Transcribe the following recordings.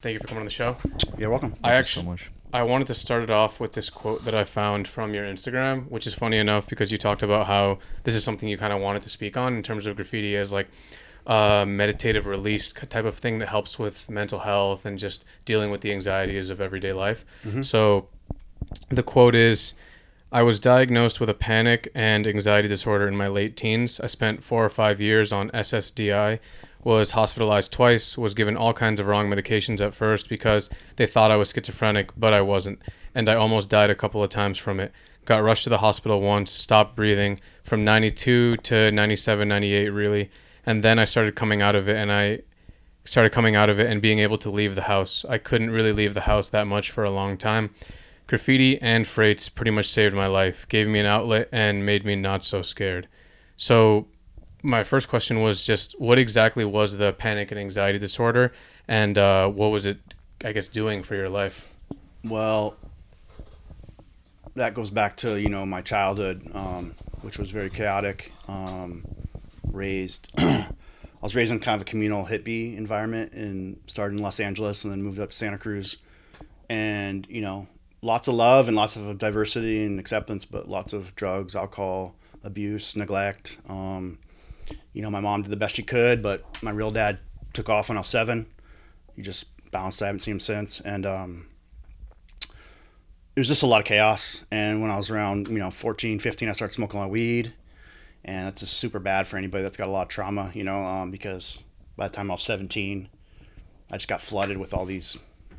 Thank you for coming on the show. You're welcome. I Thank you so actually much. I wanted to start it off with this quote that I found from your Instagram, which is funny enough because you talked about how this is something you kind of wanted to speak on in terms of graffiti as like a meditative release type of thing that helps with mental health and just dealing with the anxieties of everyday life. Mm-hmm. So the quote is, I was diagnosed with a panic and anxiety disorder in my late teens. I spent 4 or 5 years on SSDI, was hospitalized twice, was given all kinds of wrong medications at first because they thought I was schizophrenic, but I wasn't. And I almost died a couple of times from it. Got rushed to the hospital once, stopped breathing from 92 to 97, 98, really. And then I started coming out of it, and being able to leave the house. I couldn't really leave the house that much for a long time. Graffiti and freights pretty much saved my life, gave me an outlet, and made me not so scared. So, my first question was just what exactly was the panic and anxiety disorder, and what was it, I guess, doing for your life? Well, that goes back to my childhood, which was very chaotic. Raised, I was raised in kind of a communal hippie environment, and started in Los Angeles, and then moved up to Santa Cruz, and lots of love and lots of diversity and acceptance, but lots of drugs, alcohol, abuse, neglect. My mom did the best she could, but my real dad took off when I was 7. He just bounced. I haven't seen him since, and it was just a lot of chaos. And when I was around 14, 15, I started smoking a lot of weed, and that's just super bad for anybody that's got a lot of trauma, because by the time I was 17, I just got flooded with all these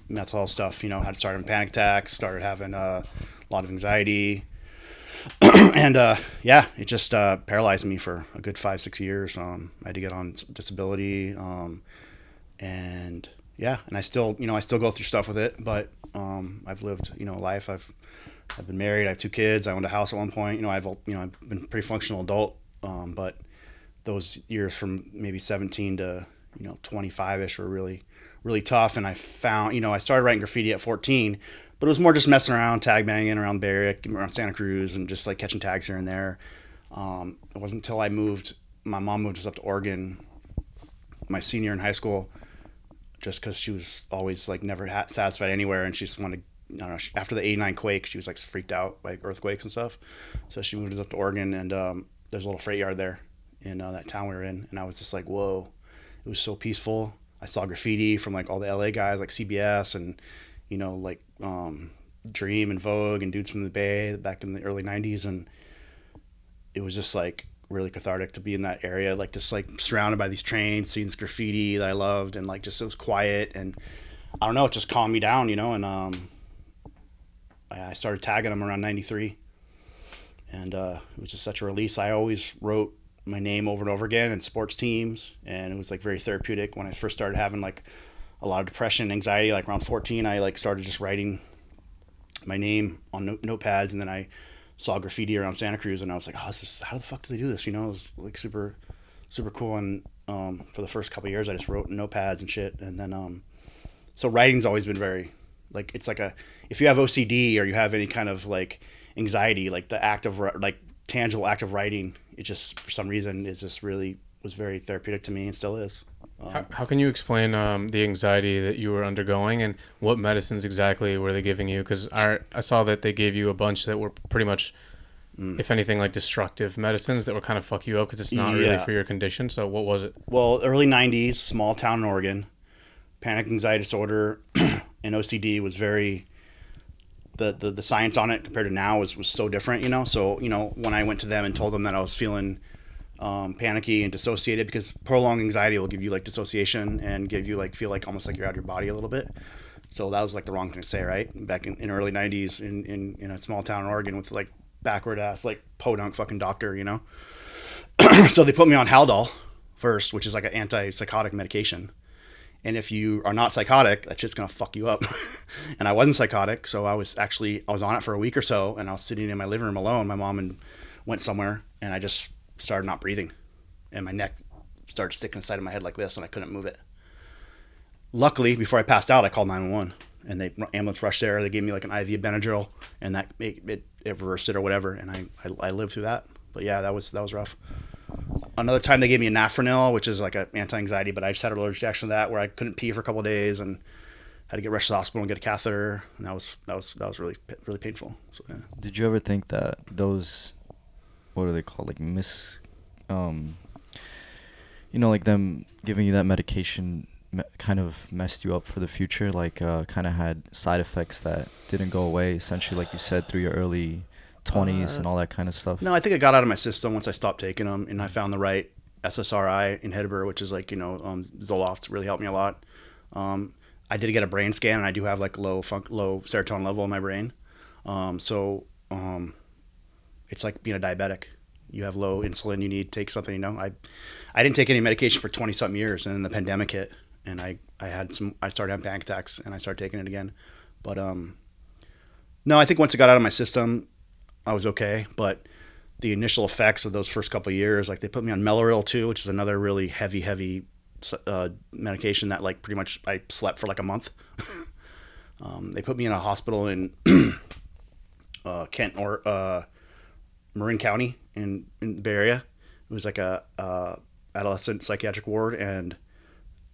mental health stuff. Had started panic attacks, started having a lot of anxiety, and yeah, it just paralyzed me for a good 5, 6 years. I had to get on disability, and yeah, and I still go through stuff with it, but I've lived a life. I've been married. I have 2 kids. I owned a house at one point. I've been a pretty functional adult, but those years from maybe 17 to 25ish were really tough. And I found I started writing graffiti at 14, but it was more just messing around, tag banging around the Bay Area, around Santa Cruz, and just like catching tags here and there. It wasn't until my mom moved us up to Oregon my senior year in high school, just because she was always like never satisfied anywhere, and she just wanted, I don't know, after the '89 quake, she was like freaked out by earthquakes and stuff. So she moved us up to Oregon, and there's a little freight yard there in that town we were in, and I was just like, whoa, it was so peaceful. I saw graffiti from like all the LA guys like CBS and like Dream and Vogue and dudes from the Bay back in the early '90s, and it was just like really cathartic to be in that area, like just like surrounded by these trains, seeing this graffiti that I loved, and like just it was quiet, and I don't know, it just calmed me down, and I started tagging them around '93, and it was just such a release. I always wrote my name over and over again in sports teams, and it was like very therapeutic. When I first started having like a lot of depression, anxiety, like around 14, I like started just writing my name on notepads, and then I saw graffiti around Santa Cruz, and I was like, oh, how the fuck do they do this? It was like super, super cool. And for the first couple of years, I just wrote in notepads and shit. And then, so writing's always been very, like, it's like if you have OCD or you have any kind of like anxiety, like the act of like tangible act of writing, it just for some reason is just really was very therapeutic to me and still is. How can you explain the anxiety that you were undergoing, and what medicines exactly were they giving you? Because I saw that they gave you a bunch that were pretty much, if anything, like destructive medicines that would kind of fuck you up because it's not really for your condition. So what was it? Well, early '90s, small town in Oregon, panic anxiety disorder and OCD was very the science on it compared to now was so different. So when I went to them and told them that I was feeling panicky and dissociated, because prolonged anxiety will give you like dissociation and give you like feel like almost like you're out of your body a little bit. So that was like the wrong thing to say, right? Back in early '90s in a small town in Oregon with like backward ass like podunk fucking doctor. So they put me on Haldol first, which is like an antipsychotic medication. And if you are not psychotic, that shit's gonna fuck you up. And I wasn't psychotic, so I was on it for a week or so, and I was sitting in my living room alone. My mom went somewhere, and I just started not breathing, and my neck started sticking inside of my head like this, and I couldn't move it. Luckily, before I passed out, I called 911, and they ambulance rushed there. They gave me like an IV of Benadryl, and that it reversed it or whatever, and I lived through that. But yeah, that was rough. Another time they gave me a Nafranil, which is like an anti-anxiety, but I just had an allergic reaction to that where I couldn't pee for a couple of days, and had to get rushed to the hospital and get a catheter, and that was really painful. So yeah. Did you ever think that those, what are they called, like um, like them giving you that medication kind of messed you up for the future, like kind of had side effects that didn't go away, essentially, like you said, through your early 20s and all that kind of stuff? No, I think it got out of my system once I stopped taking them, and I found the right SSRI inhibitor, which is like Zoloft, really helped me a lot. I did get a brain scan, and I do have like low serotonin level in my brain. It's like being a diabetic. You have low insulin. You need to take something. I didn't take any medication for 20 something years, and then the pandemic hit, and I started having panic attacks, and I started taking it again. But no, I think once it got out of my system, I was okay. But the initial effects of those first couple of years, like they put me on Meloril too, which is another really heavy medication that like pretty much I slept for like a month. They put me in a hospital in Kent or Marin County in the Bay Area. It was like a adolescent psychiatric ward, and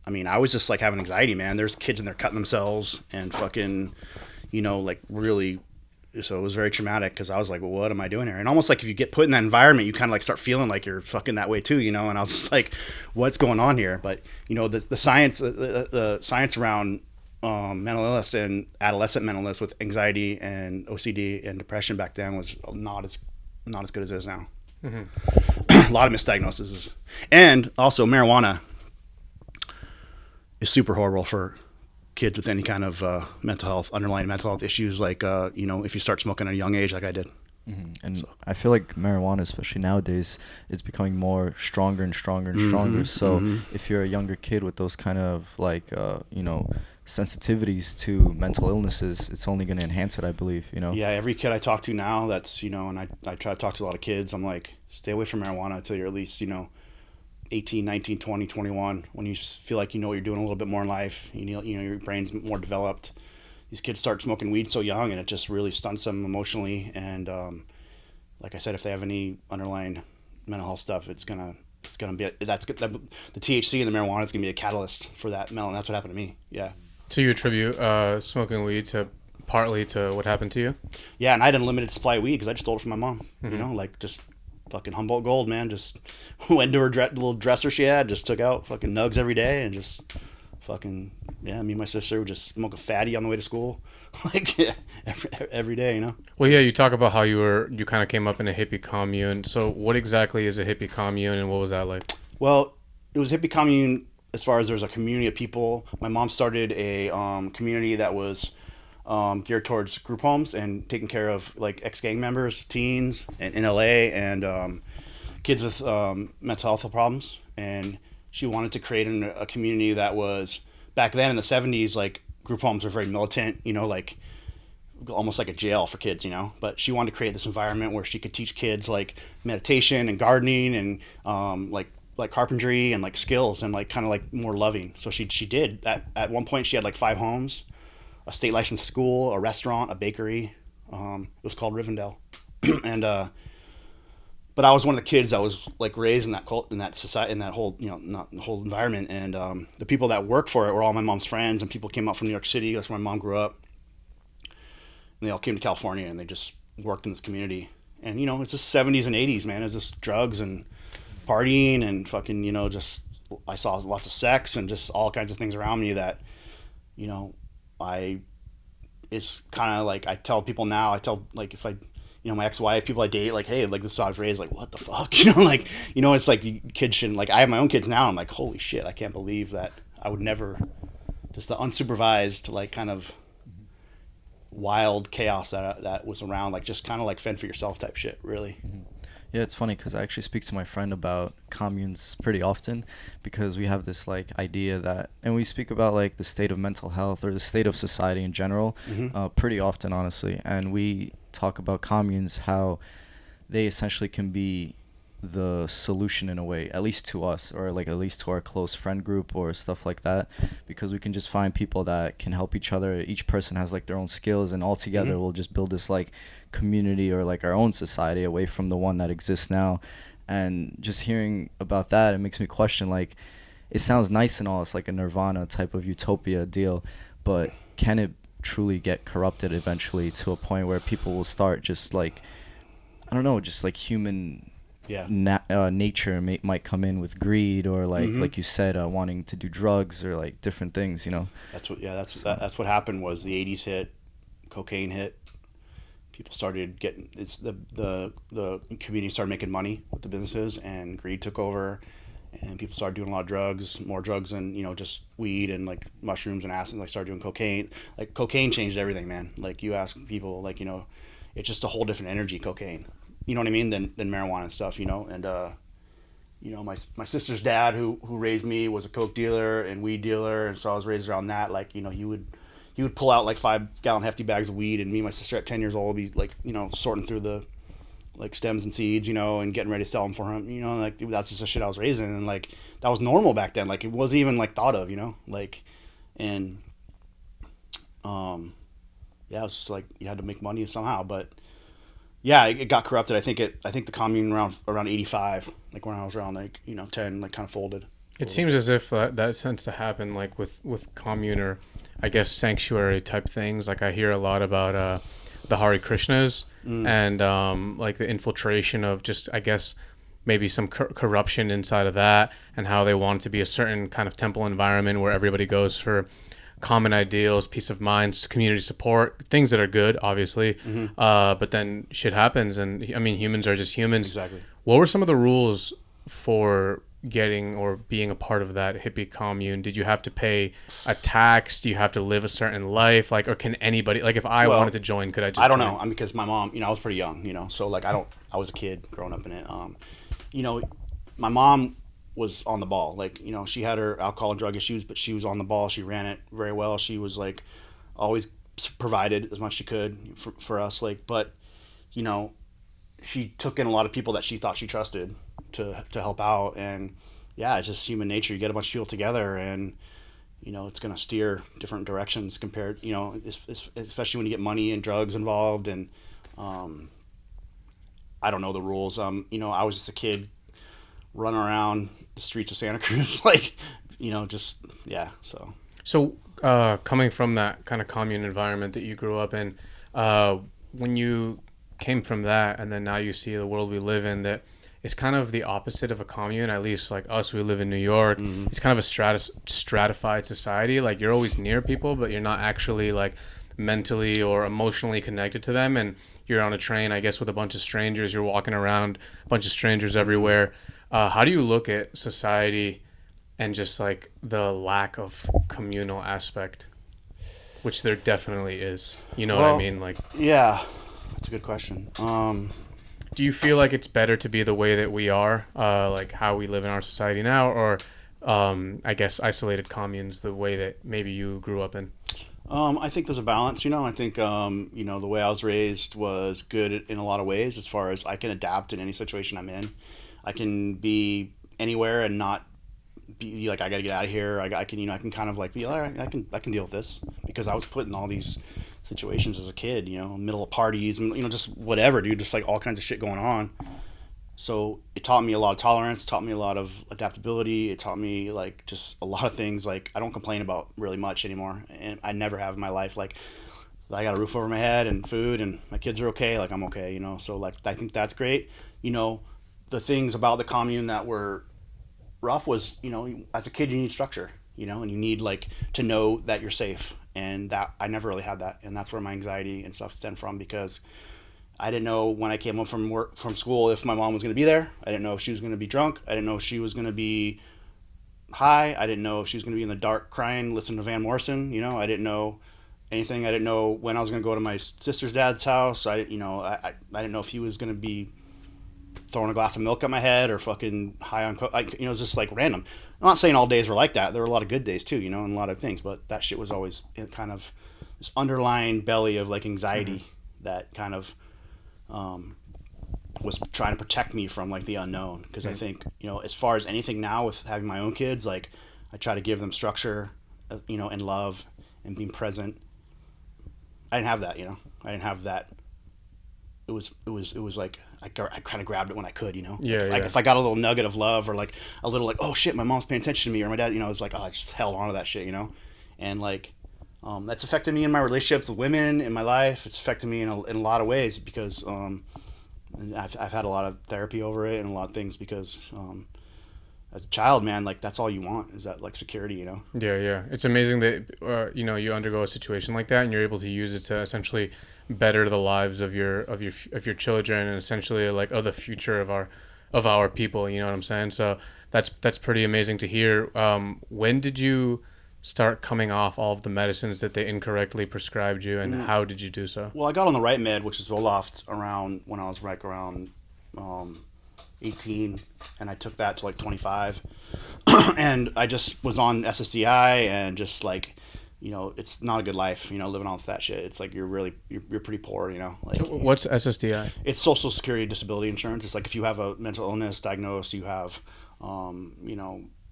I mean, I was just like having anxiety, man. There's kids in there cutting themselves and fucking, like really. So it was very traumatic because I was like, well, what am I doing here? And almost like if you get put in that environment, you kind of like start feeling like you're fucking that way too, And I was just like, what's going on here? But the science around mental illness and adolescent mental illness with anxiety and OCD and depression back then was not as good as it is now. Mm-hmm. A lot of misdiagnoses, and also marijuana is super horrible for kids with any kind of underlying mental health issues, like if you start smoking at a young age like I did. Mm-hmm. And I feel like marijuana, especially nowadays, is becoming more stronger and stronger and stronger. So if you're a younger kid with those kind of like sensitivities to mental illnesses, it's only going to enhance it, I believe. Yeah, every kid I talk to now, that's and I try to talk to a lot of kids, I'm like, stay away from marijuana until you're at least 18, 19, 20, 21, when you feel like what you're doing a little bit more in life, your brain's more developed. These kids start smoking weed so young, and it just really stunts them emotionally. And like I said, if they have any underlying mental health stuff, it's gonna be the THC and the marijuana is gonna be a catalyst for that mental. And that's what happened to me. Yeah. So you attribute smoking weed partly to what happened to you? Yeah, and I had unlimited supply of weed because I just stole it from my mom. Like just fucking Humboldt Gold, man. Just went to her little dresser she had, just took out fucking nugs every day, and just fucking, me and my sister would just smoke a fatty on the way to school, like every day, Well, yeah, you talk about how you kind of came up in a hippie commune. So what exactly is a hippie commune, and what was that like? Well, it was a hippie commune as far as there's a community of people. My mom started a community that was geared towards group homes and taking care of like ex-gang members, teens, and in LA, and kids with mental health problems. And she wanted to create a community that was, back then in the 70s, like group homes were very militant, like almost like a jail for kids, But she wanted to create this environment where she could teach kids like meditation and gardening and like carpentry and like skills and like kind of like more loving. So she did. At one point she had like 5 homes, a state licensed school, a restaurant, a bakery. It was called Rivendell. And but I was one of the kids that was like raised in that cult, in that society, in that whole not the whole environment. And the people that worked for it were all my mom's friends, and people came out from New York City. That's where my mom grew up. And they all came to California, and they just worked in this community. And it's just 70s and 80s, man. It's just drugs and partying and fucking just, I saw lots of sex and just all kinds of things around me that it's kind of like I tell people now, like if I, my ex-wife, people I date, like, hey, like this is how I was raised, like, what the fuck, like, it's like kids shouldn't, like, I have my own kids now. I'm like, holy shit, I can't believe that I would never, just the unsupervised, like, kind of wild chaos that was around, like, just kind of like fend for yourself type shit, really. Mm-hmm. Yeah, it's funny because I actually speak to my friend about communes pretty often, because we have this like idea that, and we speak about like the state of mental health or the state of society in general, pretty often, honestly. And we talk about communes, how they essentially can be the solution in a way, at least to us, or like at least to our close friend group or stuff like that, because we can just find people that can help each other. Each person has like their own skills, and all together we'll just build this like community or like our own society away from the one that exists now. And just hearing about that, it makes me question, like, it sounds nice and all, it's like a nirvana type of utopia deal, but can it truly get corrupted eventually to a point where people will start just like, I don't know, just like human Yeah. nature might come in with greed, or like Mhm. like you said, wanting to do drugs or like different things, you know. That's what happened was the 80s hit, cocaine hit. People started getting the community started making money with the businesses, and greed took over, and people started doing a lot of drugs, more drugs than just weed and like mushrooms and acid. Like started doing cocaine. Like cocaine changed everything, man. Like you ask people, like it's just a whole different energy. Cocaine, you know what I mean, than marijuana and stuff. And my sister's dad who raised me was a coke dealer and weed dealer, and so I was raised around that. Like he would pull out like 5-gallon hefty bags of weed, and me and my sister at 10 years old would be like sorting through the like stems and seeds, and getting ready to sell them for him. Like that's just the shit I was raised in, and like that was normal back then. Like it wasn't even like thought of, like, and yeah, it was just like you had to make money somehow. But yeah, it got corrupted. I think the commune around 85, like when I was around like 10, like kind of folded. It seems as if that tends to happen like with commune, or I guess sanctuary type things. Like I hear a lot about the Hare Krishnas and like the infiltration of just, I guess, maybe some corruption inside of that, and how they want it to be a certain kind of temple environment where everybody goes for common ideals, peace of mind, community support, things that are good, obviously. But then shit happens, and I mean, humans are just humans. Exactly. What were some of the rules for getting or being a part of that hippie commune? Did you have to pay a tax? Do you have to live a certain life? Like, or can anybody, like, if I wanted to join, could I just I don't join? know. Because my mom, I was pretty young, so like I was a kid growing up in it. My mom was on the ball. Like, she had her alcohol and drug issues, but she was on the ball. She ran it very well. She was like always provided as much as she could for us. Like, but she took in a lot of people that she thought she trusted to help out. And yeah, it's just human nature. You get a bunch of people together, and it's going to steer different directions compared, especially when you get money and drugs involved. And I don't know the rules. I was just a kid running around the streets of Santa Cruz, like, just, yeah. So, coming from that kind of commune environment that you grew up in, when you came from that, and then now you see the world we live in, that it's kind of the opposite of a commune. At least like us, we live in New York. It's kind of a stratified society. Like you're always near people, but you're not actually like mentally or emotionally connected to them. And you're on a train, I guess, with a bunch of strangers. You're walking around, a bunch of strangers everywhere. How do you look at society and just like the lack of communal aspect, which there definitely is? You know what I mean? Like, yeah, that's a good question. do you feel like it's better to be the way that we are, like how we live in our society now, or I guess isolated communes, the way that maybe you grew up in? I think there's a balance. I think the way I was raised was good in a lot of ways, as far as I can adapt in any situation I'm in. I can be anywhere and not be like, I got to get out of here. I can I can kind of like be, all right, I can deal with this, because I was put in all these situations as a kid, middle of parties and just whatever, dude, just like all kinds of shit going on. So it taught me a lot of tolerance, taught me a lot of adaptability. It taught me like just a lot of things. Like I don't complain about really much anymore, and I never have in my life. Like I got a roof over my head and food, and my kids are okay. Like I'm okay, So like I think that's great. The things about the commune that were rough was, as a kid you need structure, and you need like to know that you're safe, and that I never really had that, and that's where my anxiety and stuff stemmed from, because I didn't know when I came home from school if my mom was going to be there. I didn't know if she was going to be drunk. I didn't know if she was going to be high. I didn't know if she was going to be in the dark crying, listening to Van Morrison. I didn't know anything. I didn't know when I was going to go to my sister's dad's house. I didn't know if he was going to be throwing a glass of milk at my head or fucking high on coke. It was just like random. I'm not saying all days were like that. There were a lot of good days too, and a lot of things, but that shit was always kind of this underlying belly of like anxiety that kind of was trying to protect me from like the unknown. Because I think, as far as anything now with having my own kids, like I try to give them structure, and love and being present. I didn't have that, I didn't have that. It was like I kind of grabbed it when I could, if I got a little nugget of love, or like a little like, oh shit, my mom's paying attention to me, or my dad, it's like, oh, I just held on to that shit, and like That's affected me in my relationships with women in my life. It's affected me in a lot of ways because I've had a lot of therapy over it and a lot of things because as a child, man, like that's all you want is that like security, you know? Yeah, yeah. It's amazing that you undergo a situation like that and you're able to use it to essentially better the lives of your children and essentially like the future of our people. You know what I'm saying? So that's pretty amazing to hear. When did you start coming off all of the medicines that they incorrectly prescribed you, and how did you do so? Well, I got on the right med, which is Zoloft, around when I was like around 18, and I took that to like 25, and I just was on SSDI and just like, it's not a good life, living off that shit. It's like you're pretty poor, like. So what's SSDI? It's Social Security Disability Insurance. It's like if you have a mental illness diagnosed, you have,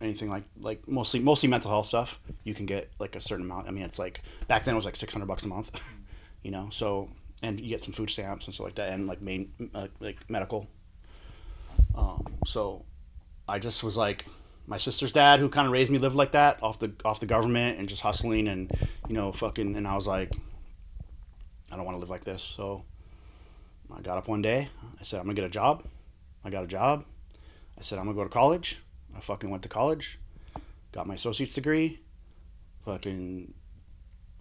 anything like mostly mental health stuff, you can get like a certain amount. I mean, it's like back then it was like $600 a month, So, and you get some food stamps and stuff like that, and like like medical. So, I just was like, my sister's dad, who kind of raised me, lived like that off the government and just hustling and fucking. And I was like, I don't want to live like this. So, I got up one day. I said, I'm gonna get a job. I got a job. I said, I'm gonna go to college. I fucking went to college, got my associate's degree, fucking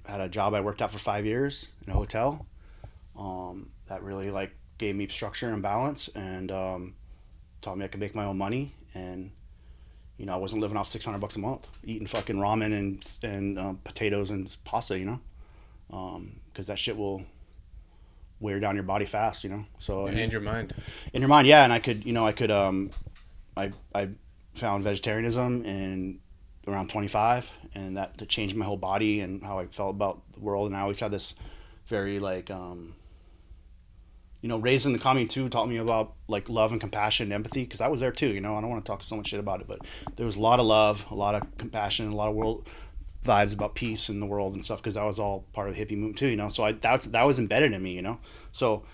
had a job I worked at for 5 years in a hotel. That really like gave me structure and balance and taught me I could make my own money. And I wasn't living off $600 a month, eating fucking ramen and potatoes and pasta, because that shit will wear down your body fast, So And your mind. in your mind, yeah. And I found vegetarianism in around 25, and that changed my whole body and how I felt about the world. And I always had this very like raised in the commune too, taught me about like love and compassion and empathy, because I was there too. I don't want to talk so much shit about it, but there was a lot of love, a lot of compassion, a lot of world vibes about peace in the world and stuff, because that was all part of the hippie movement too. So that was embedded in me. So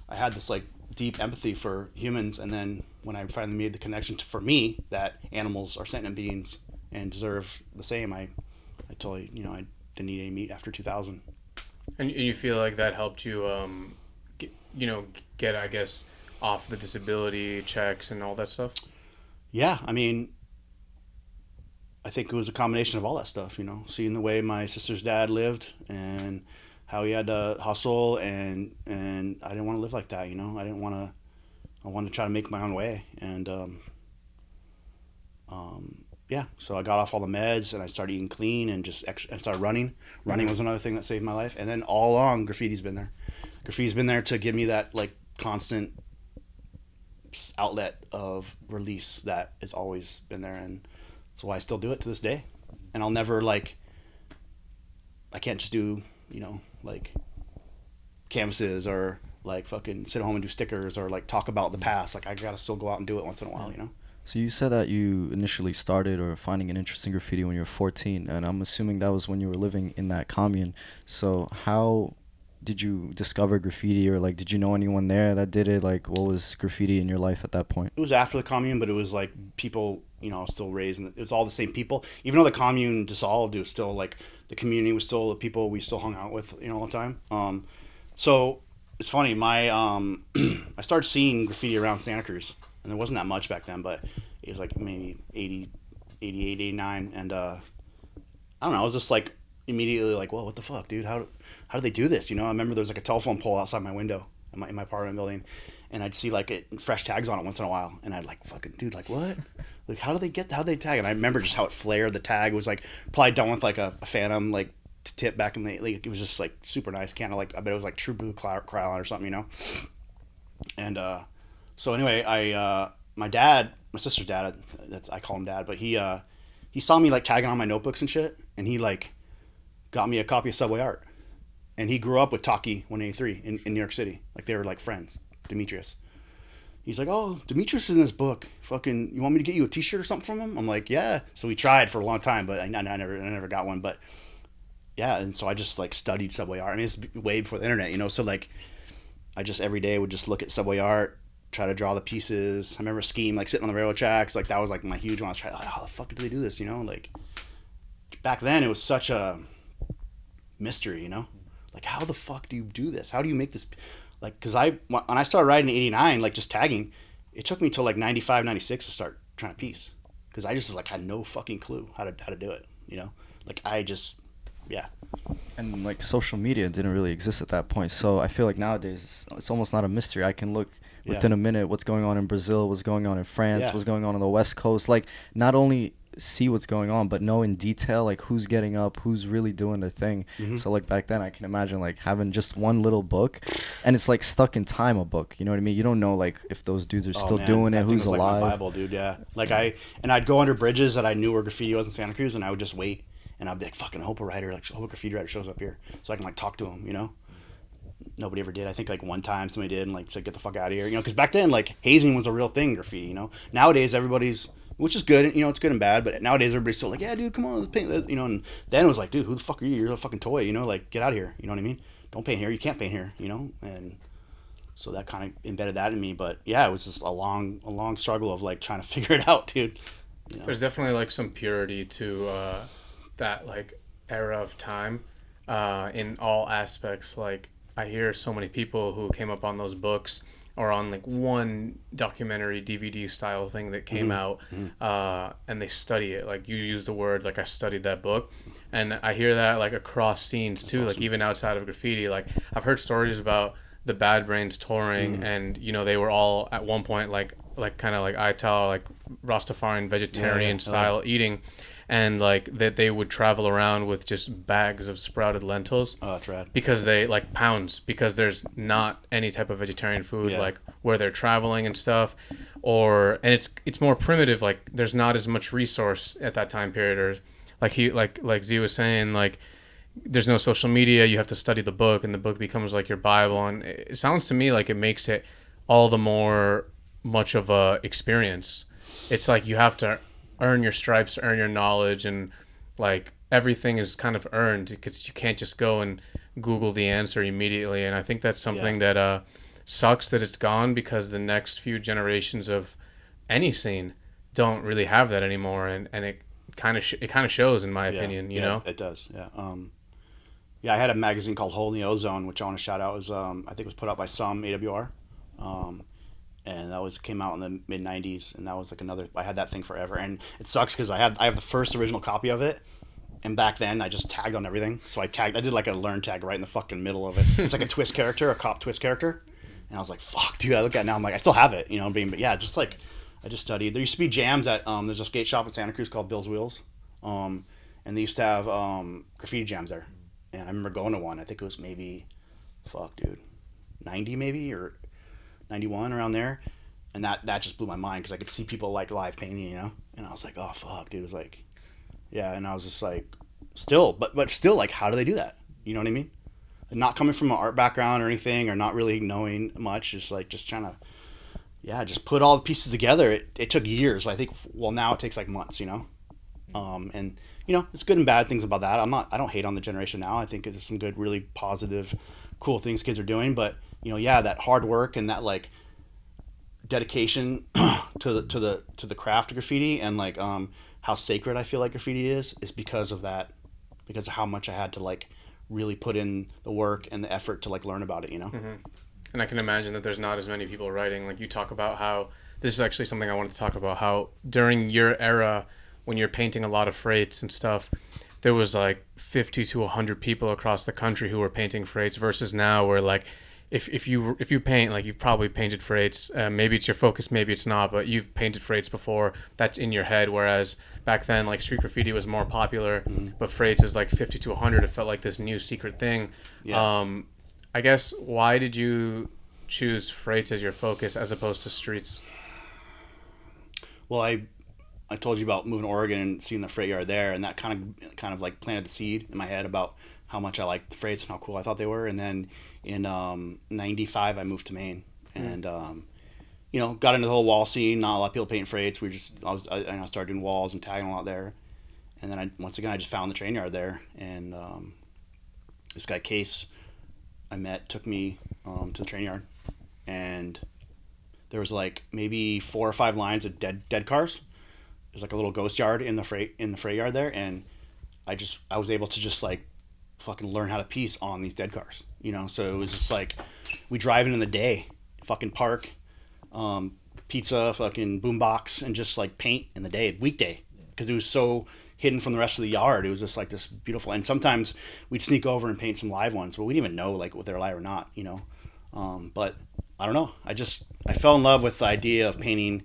I had this like deep empathy for humans, and then when I finally made the connection for me that animals are sentient beings and deserve the same, I totally I didn't eat any meat after 2000. And you feel like that helped you get I guess off the disability checks and all that stuff? Yeah, I mean, I think it was a combination of all that stuff, seeing the way my sister's dad lived and how he had to hustle, and I didn't want to live like that, I wanted to try to make my own way. And yeah, so I got off all the meds and I started eating clean and and started running. Running was another thing that saved my life. And then all along, graffiti's been there. Graffiti's been there to give me that like constant outlet of release that has always been there, and that's why I still do it to this day. And I'll never like, I can't just do like canvases or like fucking sit at home and do stickers or like talk about the past. Like I gotta still go out and do it once in a while. So you said that you initially started or finding an interest in graffiti when you were 14, and I'm assuming that was when you were living in that commune. So how did you discover graffiti, or like did you know anyone there that did it? Like what was graffiti in your life at that point? It was after the commune, but it was like people still raised, and it was all the same people. Even though the commune dissolved, it was still like the community was still the people we still hung out with all the time. So it's funny, my I started seeing graffiti around Santa Cruz, and there wasn't that much back then, but it was like maybe 88, 89, and I don't know, I was just like immediately like, whoa, what the fuck, dude, how do they do this? I remember there was like a telephone pole outside my window in my apartment building, and I'd see like fresh tags on it once in a while, and I'd like, fucking dude, like what? Like how do they tag? And I remember just how it flared. The tag was like probably done with like a Phantom like tip back in the, like it was just like super nice, kind of like, I bet it was like True Blue Krylon or something, And so anyway, my dad, my sister's dad, I call him dad, but he saw me like tagging on my notebooks and shit, and he like got me a copy of Subway Art, and he grew up with Taki 183 in New York City, like they were like friends, Demetrius. He's like, oh, Demetrius is in this book. Fucking, you want me to get you a T-shirt or something from him? I'm like, yeah. So we tried for a long time, but I never got one. But yeah, and so I just like studied Subway Art. I mean, it's way before the internet, So like, I just every day would just look at Subway Art, try to draw the pieces. I remember Scheme, like sitting on the railroad tracks. Like that was like my huge one. I was trying, like, how the fuck do they do this? Like back then it was such a mystery, you know? Like, how the fuck do you do this? How do you make this? Like, because when I started writing in 89, like just tagging, it took me till like 95, 96 to start trying to piece. Because I just like had no fucking clue how to do it, you know? Like, I just, yeah. And like social media didn't really exist at that point, so I feel like nowadays it's almost not a mystery. I can look within a minute what's going on in Brazil, what's going on in France, what's going on the West Coast. Like, not only see what's going on, but know in detail like who's getting up, who's really doing their thing. So like back then I can imagine like having just one little book, and it's like stuck in time, a book, you know what I mean? You don't know like if those dudes are still doing it, who's alive. Like my Bible, dude. Yeah, like I'd go under bridges that I knew where graffiti was in Santa Cruz, and I would just wait, and I'd be like, fucking hope a writer, like hope a graffiti writer shows up here so I can like talk to him, you know? Nobody ever did. I think like one time somebody did and like said, get the fuck out of here, you know? Because back then like hazing was a real thing, graffiti, you know? Nowadays everybody's, which is good, you know, it's good and bad, but nowadays everybody's still like, yeah, dude, come on, let's paint this, you know? And then it was like, dude, who the fuck are you? You're a fucking toy, you know? Like, get out of here, you know what I mean? Don't paint here, you can't paint here, you know? And so that kind of embedded that in me, but yeah, it was just a long struggle of like trying to figure it out, dude. You know? There's definitely like some purity to that like era of time in all aspects. Like, I hear so many people who came up on those books or on like one documentary DVD style thing that came out, and they study it. Like, you use the word, like, I studied that book, and I hear that like across scenes too. That's awesome. Like even outside of graffiti, like I've heard stories about the Bad Brains touring, and you know, they were all at one point like kind of like Ital, like Rastafarian vegetarian style eating, and like that they would travel around with just bags of sprouted lentils. Oh, that's rad. Because they like pounds, because there's not any type of vegetarian food like where they're traveling and stuff, and it's more primitive. Like, there's not as much resource at that time period, or like Z was saying, like there's no social media. You have to study the book, and the book becomes like your Bible. And it sounds to me like it makes it all the more much of a experience. It's like you have to earn your stripes, earn your knowledge, and like everything is kind of earned, because you can't just go and Google the answer immediately. And I think that's something that sucks that it's gone, because the next few generations of any scene don't really have that anymore, and it kind of shows, in my opinion. You know, it does. Yeah, I had a magazine called Hole in the Ozone, which I want to shout out. It was I think it was put out by some AWR. And that came out in the mid '90s, and that was like I had that thing forever, and it sucks because I have the first original copy of it, and back then I just tagged on everything. So I did like a learn tag right in the fucking middle of it. It's like a twist character, a cop twist character, and I was like, fuck, dude. I look at it now, I'm like, I still have it, you know. But yeah, just like I just studied. There used to be jams at there's a skate shop in Santa Cruz called Bill's Wheels, and they used to have graffiti jams there, and I remember going to one. I think it was maybe, fuck, dude, 90 maybe or 91 around there, and that just blew my mind, because I could see people like live painting, you know, and I was like, oh fuck, dude. It was like, yeah, and I was just like, still, but still, like, how do they do that? You know what I mean? And not coming from an art background or anything, or not really knowing much, just trying to, just put all the pieces together. It took years. I think, well, now it takes like months, you know, and you know, it's good and bad things about that. I don't hate on the generation now. I think there's some good, really positive, cool things kids are doing, but you know, that hard work and that like dedication to the craft of graffiti, and like how sacred I feel like graffiti is because of that, because of how much I had to like really put in the work and the effort to like learn about it, you know. And I can imagine that there's not as many people writing. Like, you talk about how this is actually something I wanted to talk about, how during your era, when you're painting a lot of freights and stuff, there was like 50 to 100 people across the country who were painting freights, versus now where like if you paint, like, you've probably painted freights, maybe it's your focus, maybe it's not, but you've painted freights before, that's in your head. Whereas back then, like, street graffiti was more popular, but freights is like 50 to 100. It felt like this new secret thing. I guess, why did you choose freights as your focus as opposed to streets? Well, I told you about moving to Oregon and seeing the freight yard there, and that kind of like planted the seed in my head about how much I liked the freights and how cool I thought they were. And then in '95 I moved to Maine, and you know, got into the whole wall scene. Not a lot of people painting freights. I started doing walls and tagging a lot there, and then I just found the train yard there, and this guy Case I met took me to the train yard, and there was like maybe 4 or 5 lines of dead cars. There's like a little ghost yard in the freight yard there, and I was able to just like fucking learn how to piece on these dead cars. So it was just like we drive it in the day, fucking park, pizza, fucking boombox, and just like paint in the day, weekday, because it was so hidden from the rest of the yard. It was just like this beautiful. And sometimes we'd sneak over and paint some live ones, but we didn't even know like what they're live or not. But I don't know. I fell in love with the idea of painting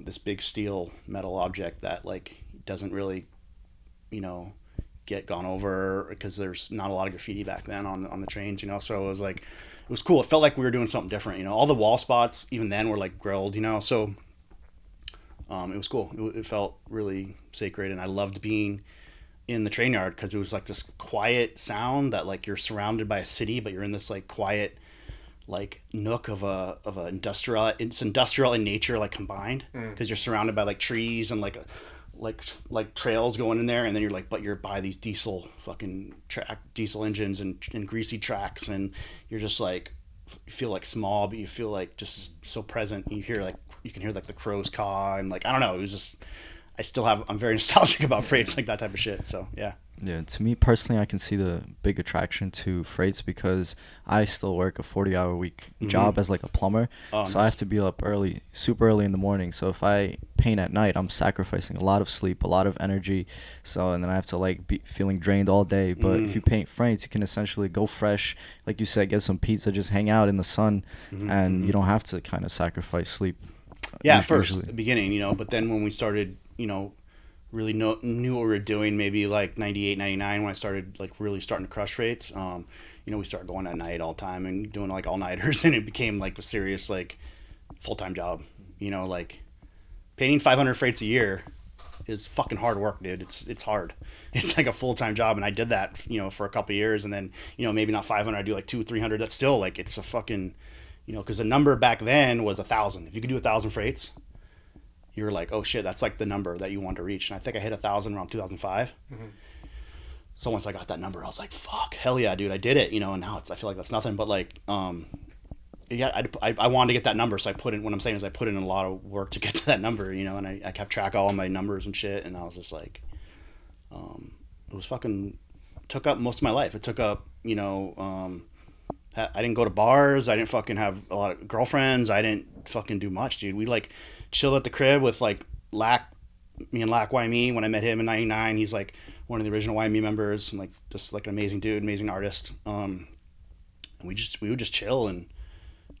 this big steel metal object that like doesn't really, get gone over because there's not a lot of graffiti back then on the trains. So it was cool. It felt like we were doing something different. All the wall spots even then were like grilled. So it was cool. It felt really sacred, and I loved being in the train yard because it was like this quiet sound that like you're surrounded by a city, but you're in this like quiet like nook of a industrial. It's industrial in nature, like combined, because you're surrounded by like trees and like trails going in there, and then you're by these diesel engines and greasy tracks, and you're just like you feel like small, but you feel like just so present. You can hear like the crows caw, and like I don't know. It was just I'm very nostalgic about freights, like that type of shit. So yeah. Yeah, to me personally, I can see the big attraction to freights because I still work a 40-hour week job as like a plumber. Oh, so nice. I have to be up early, super early in the morning. So if I paint at night, I'm sacrificing a lot of sleep, a lot of energy. So, and then I have to like be feeling drained all day. But if you paint freights, you can essentially go fresh, like you said, get some pizza, just hang out in the sun, and you don't have to kind of sacrifice sleep. Yeah, at first, the beginning, but then when we started, really knew what we were doing, maybe like 98, 99, when I started like really starting to crush rates. We started going at night all the time and doing like all-nighters, and it became like a serious like full-time job. Like painting 500 freights a year is fucking hard work, dude. It's hard. It's like a full-time job, and I did that, for a couple of years, and then, maybe not 500, I do like 200, 300. That's still like, it's a fucking, because the number back then was 1,000. If you could do 1,000 freights, you're like, oh shit, that's like the number that you want to reach. And I think I hit 1,000 around 2005. So once I got that number, I was like, fuck, hell yeah, dude, I did it. And now I feel like that's nothing, but like, yeah, I wanted to get that number. So I put in a lot of work to get to that number, and I kept track of all my numbers and shit. And I was just like, it was fucking, took up most of my life. It took up, I didn't go to bars. I didn't fucking have a lot of girlfriends. I didn't fucking do much, dude. We like chilled at the crib with like me and Lack YME. When I met him in '99, he's like one of the original YME members, and like just like an amazing dude, amazing artist. And we would just chill and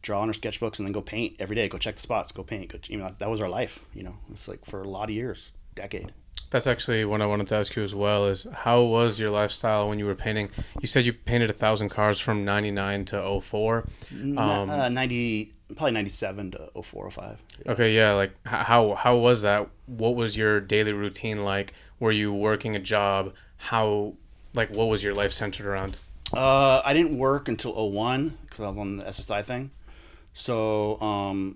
draw on our sketchbooks and then go paint every day. Go check the spots. Go paint. That was our life. It's like for a lot of years, decade. That's actually what I wanted to ask you as well, is how was your lifestyle when you were painting? You said you painted 1,000 cars from 99 to 04. 90, probably 97 to 04, 05. Yeah. Okay, yeah, like how was that? What was your daily routine like? Were you working a job? What was your life centered around? I didn't work until 01 because I was on the SSI thing. So,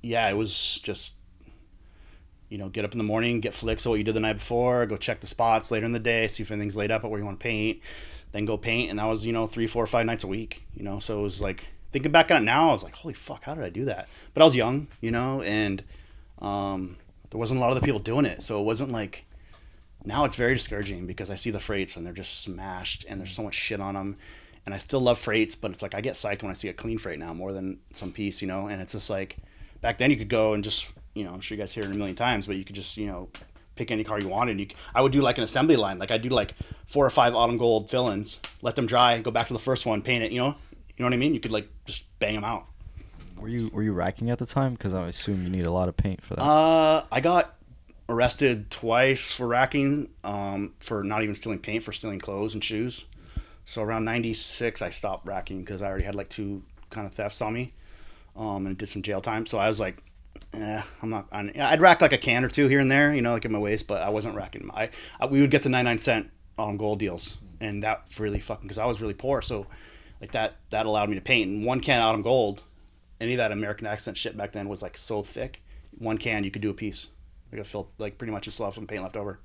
yeah, it was just, get up in the morning, get flicks of what you did the night before, go check the spots later in the day, see if anything's laid up at where you want to paint, then go paint. And that was, 3, 4, 5 nights a week, so it was like, thinking back on it now, I was like, holy fuck, how did I do that? But I was young, and there wasn't a lot of other people doing it. So it wasn't like, now it's very discouraging because I see the freights and they're just smashed and there's so much shit on them. And I still love freights, but it's like I get psyched when I see a clean freight now more than some piece, and it's just like, back then you could go and just, I'm sure you guys hear it a million times, but you could just, pick any car you wanted. And I would do like an assembly line. Like I'd do like 4 or 5 autumn gold fill-ins, let them dry, go back to the first one, paint it, You know what I mean? You could like just bang them out. Were you racking at the time? Because I assume you need a lot of paint for that. I got arrested twice for racking, for not even stealing paint, for stealing clothes and shoes. So around 96, I stopped racking because I already had like 2 kind of thefts on me, and did some jail time. So I was like, I'm not. I'd rack like a can or 2 here and there, like in my waist, but I wasn't racking. We would get the 99-cent gold deals, and that really fucking, because I was really poor. So like that allowed me to paint. And 1 can autumn gold, any of that American accent shit back then was like so thick. 1 can, you could do a piece. Like like pretty much just still have some paint left over.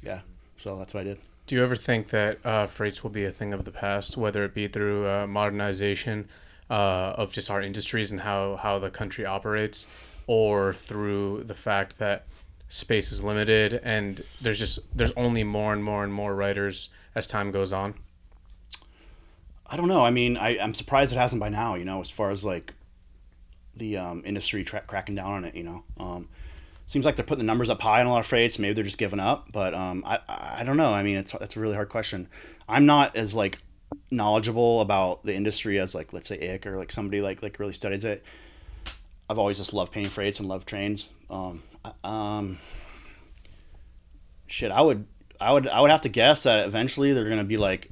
Yeah, so that's what I did. Do you ever think that freights will be a thing of the past, whether it be through modernization of just our industries and how the country operates, or through the fact that space is limited, and there's only more and more and more writers as time goes on? I don't know. I mean, I'm surprised it hasn't by now. As far as like the industry cracking down on it. Seems like they're putting the numbers up high on a lot of freights. Maybe they're just giving up, but I don't know. I mean, it's a really hard question. I'm not as like knowledgeable about the industry as like, let's say Ick or like somebody like really studies it. I've always just loved painting freights and loved trains. Shit, I would have to guess that eventually they're gonna be like,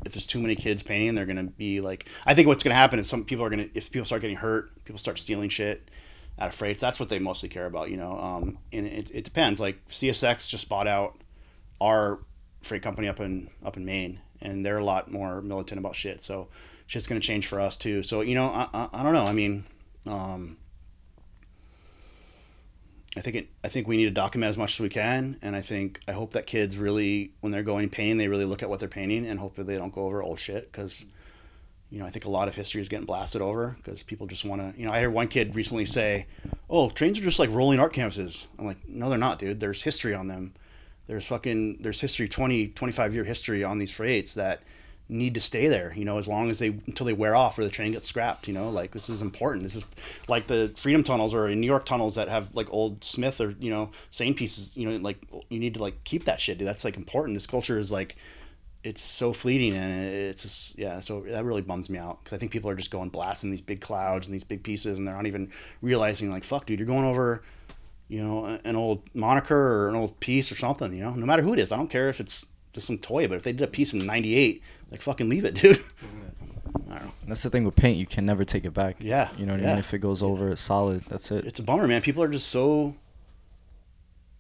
if there's too many kids painting, they're gonna be like, I think what's gonna happen is if people start getting hurt, people start stealing shit out of freights. That's what they mostly care about, and it depends. Like CSX just bought out our freight company up in Maine, and they're a lot more militant about shit. So shit's gonna change for us too. So I don't know. I mean, I think we need to document as much as we can, and I hope that kids really, when they're going painting, they really look at what they're painting, and hope that they don't go over old shit, because I think a lot of history is getting blasted over because people just want to. I heard one kid recently say, "Oh, trains are just like rolling art canvases." I'm like, "No, they're not, dude. There's history on them. There's history, 25-year history on these freights that need to stay there, as long as until they wear off or the train gets scrapped, like this is important. This is like the Freedom Tunnels or in New York tunnels that have like old Smith or, Seine pieces, like you need to like keep that shit, dude. That's like important. This culture is like, it's so fleeting, and it's just, yeah. So that really bums me out, because I think people are just going blasting these big clouds and these big pieces, and they're not even realizing like, fuck, dude, you're going over, an old moniker or an old piece or something, no matter who it is. I don't care if it's just some toy, but if they did a piece in '98, like fucking leave it, dude. I don't know. And that's the thing with paint, you can never take it back. Yeah. You know what I mean? If it goes over, it's solid. That's it. It's a bummer, man. People are just so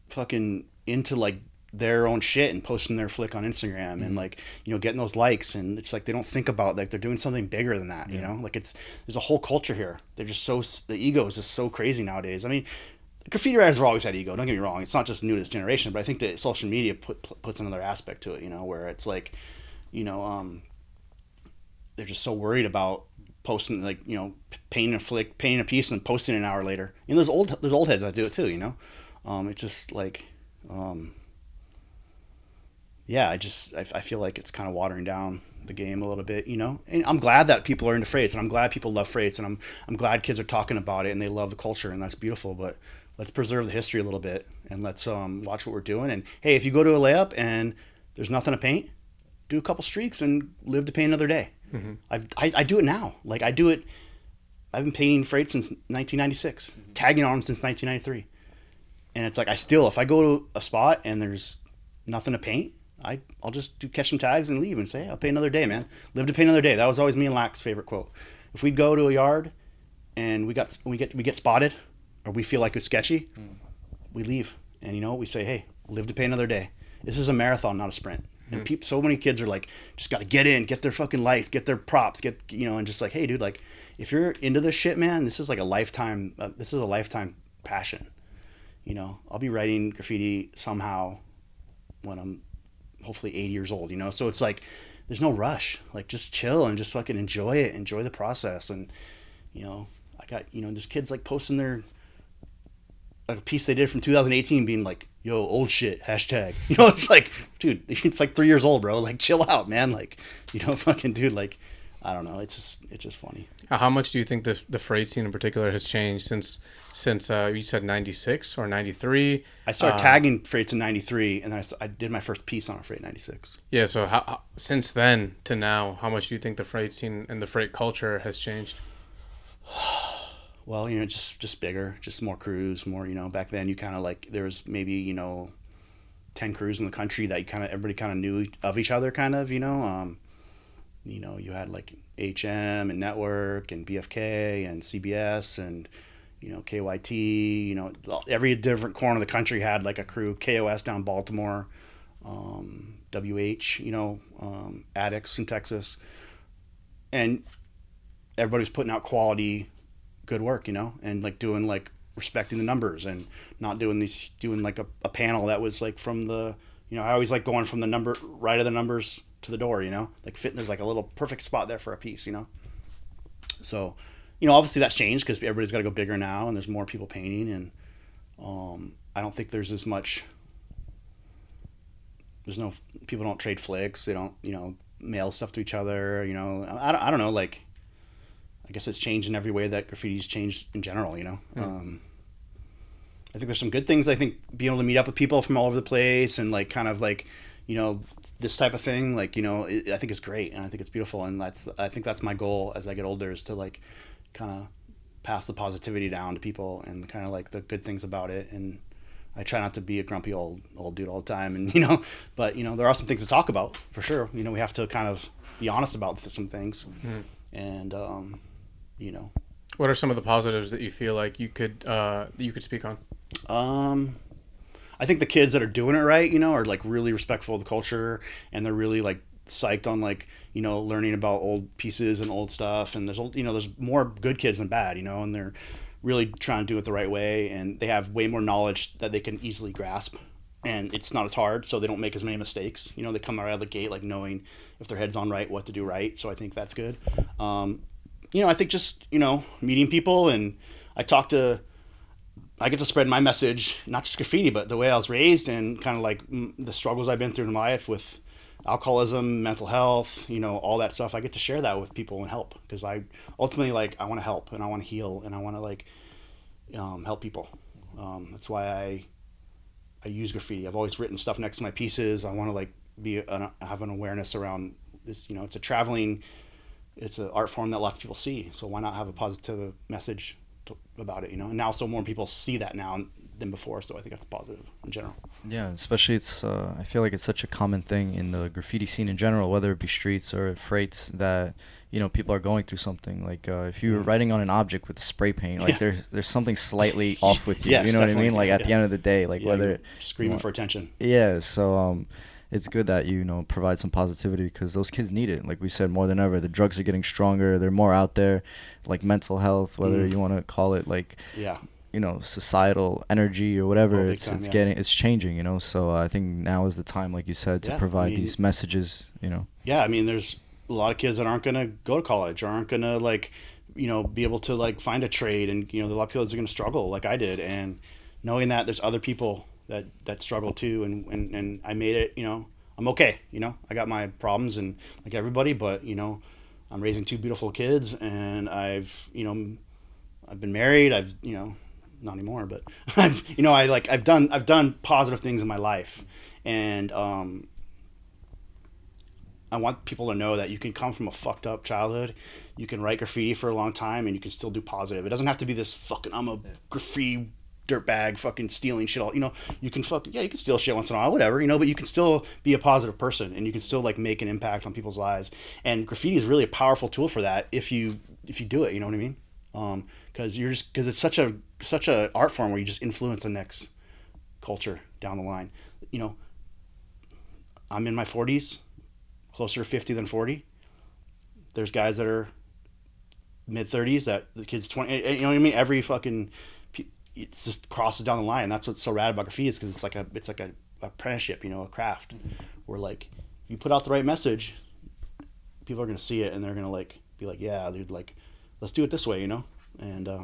fucking into like their own shit and posting their flick on Instagram and like, getting those likes, and it's like they don't think about like they're doing something bigger than that, like there's a whole culture here. They're just the ego is just so crazy nowadays. I mean, graffiti writers have always had ego, don't get me wrong. It's not just new to this generation, but I think that social media puts another aspect to it, where it's like, they're just so worried about posting, like, painting a flick, painting a piece and posting it an hour later. There's old heads that do it too, it's just like, yeah, I feel like it's kind of watering down the game a little bit, and I'm glad that people are into freights, and I'm glad people love freights, and I'm glad kids are talking about it and they love the culture, and that's beautiful. But let's preserve the history a little bit, and let's watch what we're doing. And hey, if you go to a layup and there's nothing to paint, do a couple streaks and live to paint another day. Mm-hmm. I do it now. Like I've been painting freight since 1996, tagging on them since 1993, and it's like if I go to a spot and there's nothing to paint, I'll just catch some tags and leave and say, hey, I'll paint another day, man. Live to paint another day. That was always me and Lack's favorite quote. If we'd go to a yard and we get spotted, or we feel like it's sketchy, we leave, and we say, hey, live to paint another day. This is a marathon, not a sprint. And so many kids are like, just got to get in, get their fucking lights, get their props, and just like, hey, dude, like, if you're into this shit, man, this is like a lifetime. This is a lifetime passion. I'll be writing graffiti somehow when I'm hopefully 80 years old. So it's like, there's no rush. Like, just chill and just fucking enjoy it, enjoy the process. And I got there's kids like posting their like a piece they did from 2018 being like, yo, old shit, hashtag. It's like, dude, it's like 3 years old, bro. Like, chill out, man. Like, fucking dude, like, I don't know. It's just funny. How much do you think the freight scene in particular has changed since you said 96 or 93? I started tagging freights in 93, and then I did my first piece on a freight in 96. Yeah, so how since then to now, how much do you think the freight scene and the freight culture has changed? Well, just bigger, just more crews, more, back then you kind of like, there was maybe, 10 crews in the country that everybody kind of knew of each other, kind of, you had like HM and Network and BFK and CBS and, KYT, every different corner of the country had like a crew. KOS down Baltimore, WH, Addicts in Texas. And everybody's putting out quality, good work, and like doing like respecting the numbers and not doing like a panel that was like from the, I always like going from the number right of the numbers to the door, like there's like a little perfect spot there for a piece, So, obviously that's changed because everybody's got to go bigger now and there's more people painting, and I don't think there's as much. There's no people don't trade flicks. They don't mail stuff to each other. I don't know. Like, I guess it's changed in every way that graffiti's changed in general. I think there's some good things. I think being able to meet up with people from all over the place and like kind of like, this type of thing, like, I think is great, and I think it's beautiful, and I think that's my goal as I get older, is to like kind of pass the positivity down to people and kind of like the good things about it. And I try not to be a grumpy old dude all the time, and but there are some things to talk about for sure. We have to kind of be honest about some things, and What are some of the positives that you feel like you could speak on? I think the kids that are doing it right, are like really respectful of the culture, and they're really like psyched on like learning about old pieces and old stuff. And there's more good kids than bad, and they're really trying to do it the right way, and they have way more knowledge that they can easily grasp, and it's not as hard, so they don't make as many mistakes. They come out of the gate like knowing if their head's on right, what to do right. So I think that's good. I think just meeting people, and I get to spread my message, not just graffiti, but the way I was raised, and kind of like the struggles I've been through in life with alcoholism, mental health, all that stuff. I get to share that with people and help, because I ultimately I want to help, and I want to heal, and I want to like help people. That's why I use graffiti. I've always written stuff next to my pieces. I want to like have an awareness around this. It's an art form that lots of people see. So why not have a positive message about it? And now so more people see that now than before. So I think that's positive in general. Yeah, especially it's I feel like it's such a common thing in the graffiti scene in general, whether it be streets or freights, that people are going through something. Like if you were writing on an object with spray paint, like there's something slightly off with you. Yes, you know what I mean? definitely. Like at the end of the day, like whether screaming for attention. Yeah, so it's good that you provide some positivity, because those kids need it. Like we said, more than ever, the drugs are getting stronger. They're more out there, like mental health, whether you want to call it like societal energy or whatever. It's changing. So I think now is the time, like you said, to provide these messages. Yeah, I mean, there's a lot of kids that aren't gonna go to college, or aren't gonna be able to like find a trade, and a lot of kids are gonna struggle like I did, and knowing that there's other people that struggle too, and I made it. I'm okay. I got my problems, and like everybody, but I'm raising two beautiful kids, and I've been married. I've not anymore, but I've done positive things in my life, and I want people to know that you can come from a fucked up childhood, you can write graffiti for a long time, and you can still do positive. It doesn't have to be this fucking I'm a graffiti dirtbag fucking stealing shit all. You can you can steal shit once in a while, whatever, but you can still be a positive person, and you can still like make an impact on people's lives. And graffiti is really a powerful tool for that if you do it. You know what I mean? Because it's such a art form where you just influence the next culture down the line. I'm in my 40s, closer to 50 than 40. There's guys that are mid 30s, that the kids 20. You know what I mean? Every fucking it just crosses down the line. That's what's so rad about graffiti, is because it's like a apprenticeship, a craft, where like if you put out the right message, people are gonna see it, and they're gonna like be like, yeah, dude, like let's do it this way, and I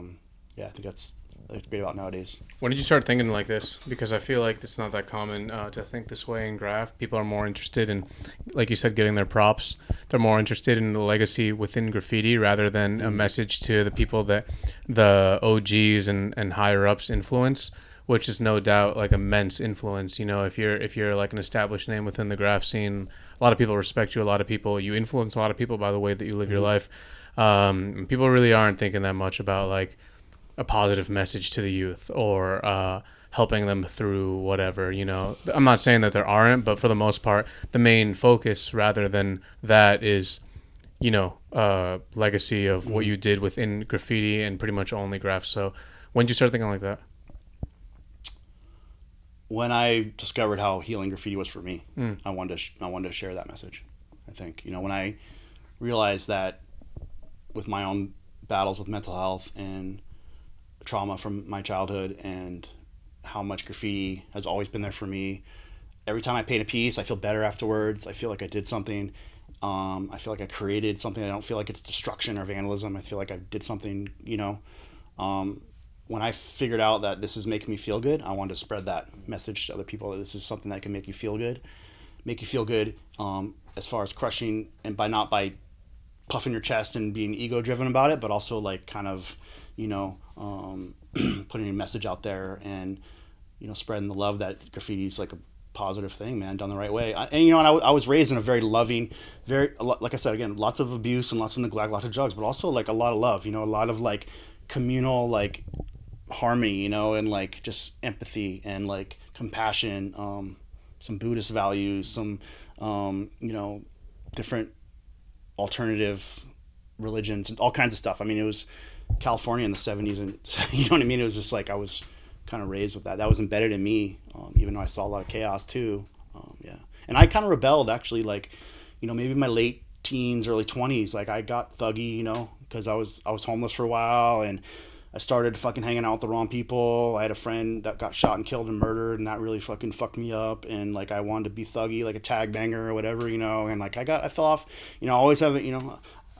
think that's great about nowadays. When did you start thinking like this? Because I feel like it's not that common to think this way in graph. People are more interested in, like you said, getting their props. They're more interested in the legacy within graffiti rather than a message to the people that the OGs and higher ups influence, which is no doubt like immense influence. If you're like an established name within the graph scene, a lot of people respect you. You influence a lot of people by the way that you live your life. People really aren't thinking that much about like a positive message to the youth, or helping them through whatever. I'm not saying that there aren't, but for the most part, the main focus rather than that is, legacy of what you did within graffiti, and pretty much only graph. So when did you start thinking like that? When I discovered how healing graffiti was for me, I wanted to share that message. I think, when I realized that with my own battles with mental health and trauma from my childhood, and how much graffiti has always been there for me. Every time I paint a piece, I feel better afterwards. I feel like I did something. I feel like I created something. I don't feel like it's destruction or vandalism. I feel like I did something, when I figured out that this is making me feel good, I wanted to spread that message to other people that this is something that can make you feel good, as far as crushing, and by puffing your chest and being ego driven about it, but also like kind of, putting a message out there and, spreading the love that graffiti is like a positive thing, man, done the right way. I was raised in a very loving, like I said, again, lots of abuse and lots of neglect, lots of drugs, but also like a lot of love, a lot of like communal, like harmony, and like just empathy and like compassion, some Buddhist values, some, different alternative religions and all kinds of stuff. I mean, it was California in the 70s, and you know what I mean? It was just like I was kind of raised with that. That was embedded in me, even though I saw a lot of chaos too. Yeah. And I kind of rebelled actually, like, maybe my late teens, early 20s, like I got thuggy, because I was homeless for a while, and I started fucking hanging out with the wrong people. I had a friend that got shot and killed and murdered, and that really fucking fucked me up. And like I wanted to be thuggy, like a tag banger or whatever, and like I fell off. I always have it.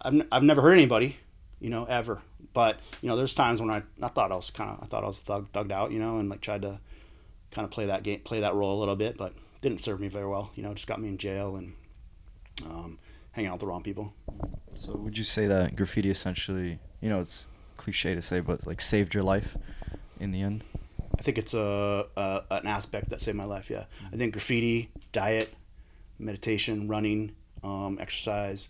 I've never hurt anybody, ever. But there's times when I thought I was thugged out, and like tried to kind of play that role a little bit, but didn't serve me very well. Just got me in jail and hanging out with the wrong people. So would you say that graffiti essentially, it's cliche to say, but like saved your life in the end? I think it's an aspect that saved my life. Yeah, I think graffiti, diet, meditation, running, exercise,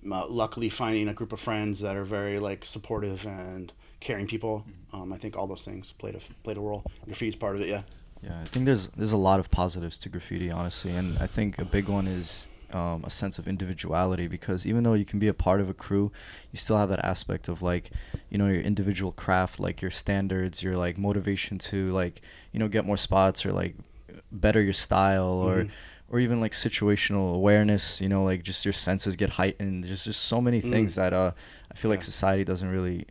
luckily finding a group of friends that are very like supportive and caring people. I think all those things played a role. Graffiti's part of it. Yeah. Yeah, I think there's a lot of positives to graffiti, honestly, and I think a big one is a sense of individuality, because even though you can be a part of a crew, you still have that aspect of like, your individual craft, like your standards, your like motivation to like, get more spots or like better your style, or even like situational awareness, like just your senses get heightened. There's just so many things that I feel like society doesn't really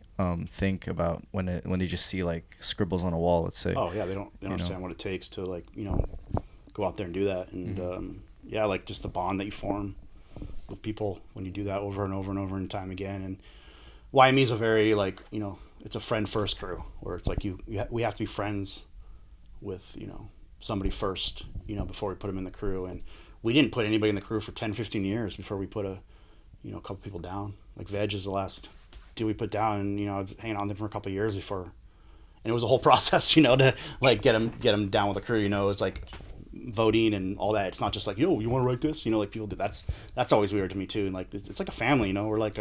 think about when they just see like scribbles on a wall, let's say. Oh yeah, they don't understand what it takes to like, go out there and do that. And yeah, like just the bond that you form with people when you do that over and over and over and time again. And YME is a very like, it's a friend first crew, where it's like we have to be friends with, somebody first, before we put them in the crew. And we didn't put anybody in the crew for 10, 15 years before we put a couple people down. Like Veg is the last dude we put down, and, I was hanging on them for a couple of years before. And it was a whole process, to like get them down with the crew, it was like voting and all that. It's not just like, you want to write this, like people do. That's always weird to me too. And like it's like a family, we're like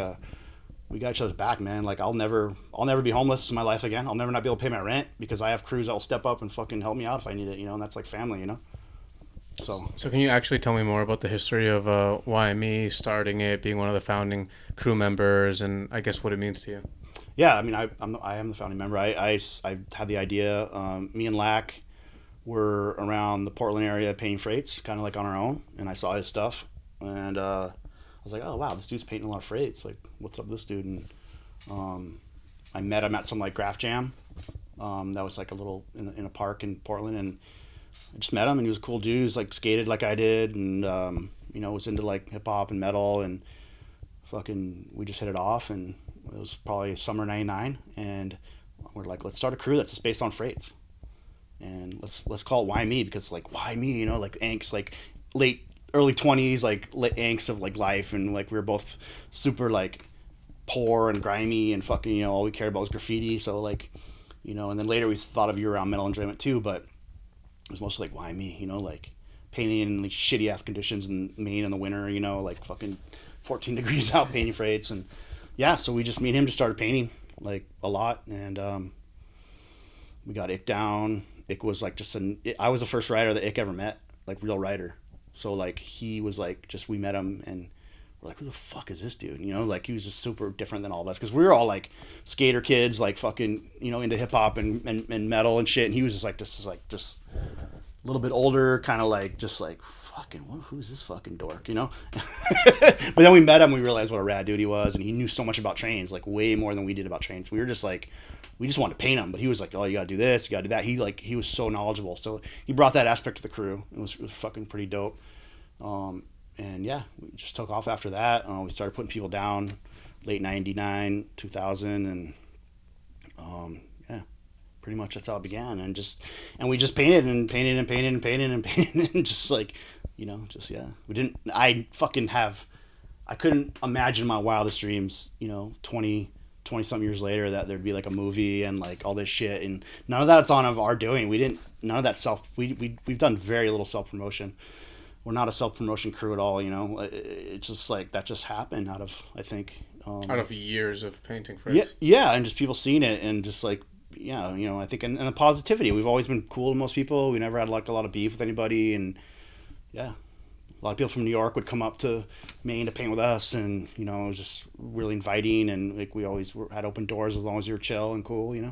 we got each other's back, man. Like I'll never be homeless in my life again. I'll never not be able to pay my rent because I have crews that will step up and fucking help me out if I need it, and that's like family, So can you actually tell me more about the history of YME, starting it, being one of the founding crew members, and I guess what it means to you? Yeah, I mean, I am the founding member. I had the idea. Me and Lack were around the Portland area painting freights, kind of like on our own, and I saw his stuff, and I was like, oh wow, this dude's painting a lot of freights. Like, what's up with this dude? And I met him at some like graph jam. That was like a little in a park in Portland, and I just met him, and he was a cool dude. He was like skated like I did, and was into like hip hop and metal, and fucking we just hit it off. And it was probably summer '99, and we're like, let's start a crew that's just based on freights, and let's call it YME, because like YME, like angst, like early 20s, like angst of like life, and like we were both super like poor and grimy, and fucking all we cared about was graffiti. So like, and then later we thought of year-round mental enjoyment too, but it was mostly like YME, like painting in like shitty ass conditions in Maine in the winter, like fucking 14 degrees out painting freights. And yeah, so we just, me and him just started painting like a lot, and we got Ick down. Ick was like I was the first writer that Ick ever met, like real writer. So like he was like, just, we met him and we're like, who the fuck is this dude? Like he was just super different than all of us, because we were all like skater kids, like fucking, into hip hop and metal and shit. And he was just a little bit older, kind of like, just like, fucking, who's this fucking dork, But then we met him, we realized what a rad dude he was, and he knew so much about trains, like way more than we did about trains. We were just like, we just wanted to paint him, but he was like, oh, you gotta do this, you gotta do that. He was so knowledgeable, so he brought that aspect to the crew. It was fucking pretty dope. And yeah, we just took off after that. We started putting people down late 99, 2000, and yeah, pretty much that's how it began. And we just painted and painted and painted and painted and painted and just like, yeah. I couldn't imagine my wildest dreams, 20 something years later, that there'd be like a movie and like all this shit, and none of that's on of our doing. None of that we've done very little self promotion. We're not a self promotion crew at all. It's just like that just happened out of, I think, out of years of painting for us. Yeah, and just people seeing it and just like, yeah, I think, and the positivity. We've always been cool to most people. We never had like a lot of beef with anybody, and yeah, a lot of people from New York would come up to Maine to paint with us, and it was just really inviting, and like we always had open doors as long as you were chill and cool. Yeah.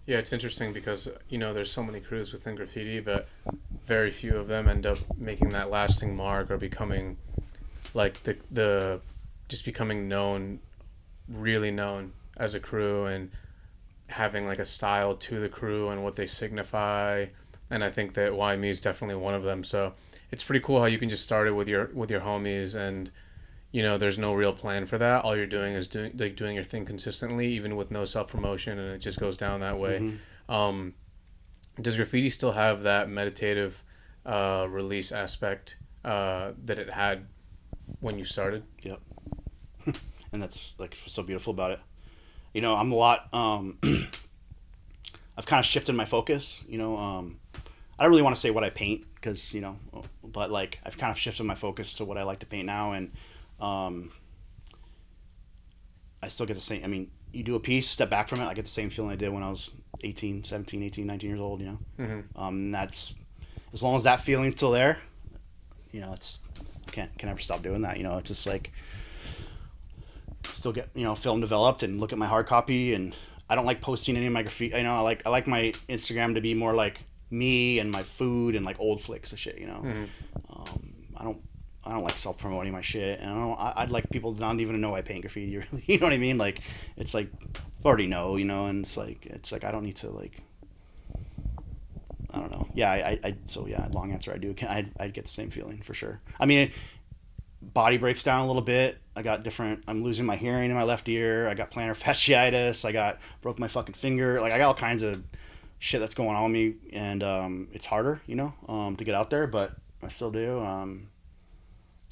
Yeah, it's interesting because there's so many crews within graffiti, but very few of them end up making that lasting mark or becoming like the just becoming known, really known as a crew, and having like a style to the crew and what they signify. And I think that YME is definitely one of them. So it's pretty cool how you can just start it with your homies, and there's no real plan for that. All you're doing is doing your thing consistently, even with no self promotion, and it just goes down that way. Mm-hmm. Does graffiti still have that meditative release aspect that it had when you started? Yep. And that's like so beautiful about it. I'm a lot. I've kind of shifted my focus. I don't really want to say what I paint because but like I've kind of shifted my focus to what I like to paint now, and I still get the same. I mean, you do a piece, step back from it, I get the same feeling I did when I was 19 years old. Mm-hmm. That's, as long as that feeling's still there, it's can never stop doing that. It's just like still get film developed and look at my hard copy, and I don't like posting any of my graffiti. I like my Instagram to be more like me and my food and like old flicks of shit. Mm-hmm. I don't like self promoting my shit, and I'd like people not even to know I paint graffiti. Really, you know what I mean? Like, it's like I already know, and it's like I don't need to like. I don't know. Yeah, so yeah, long answer. I do. I'd get the same feeling for sure. I mean, body breaks down a little bit. I'm losing my hearing in my left ear. I got plantar fasciitis. Broke my fucking finger. Like, I got all kinds of shit that's going on with me, and it's harder, to get out there, but I still do.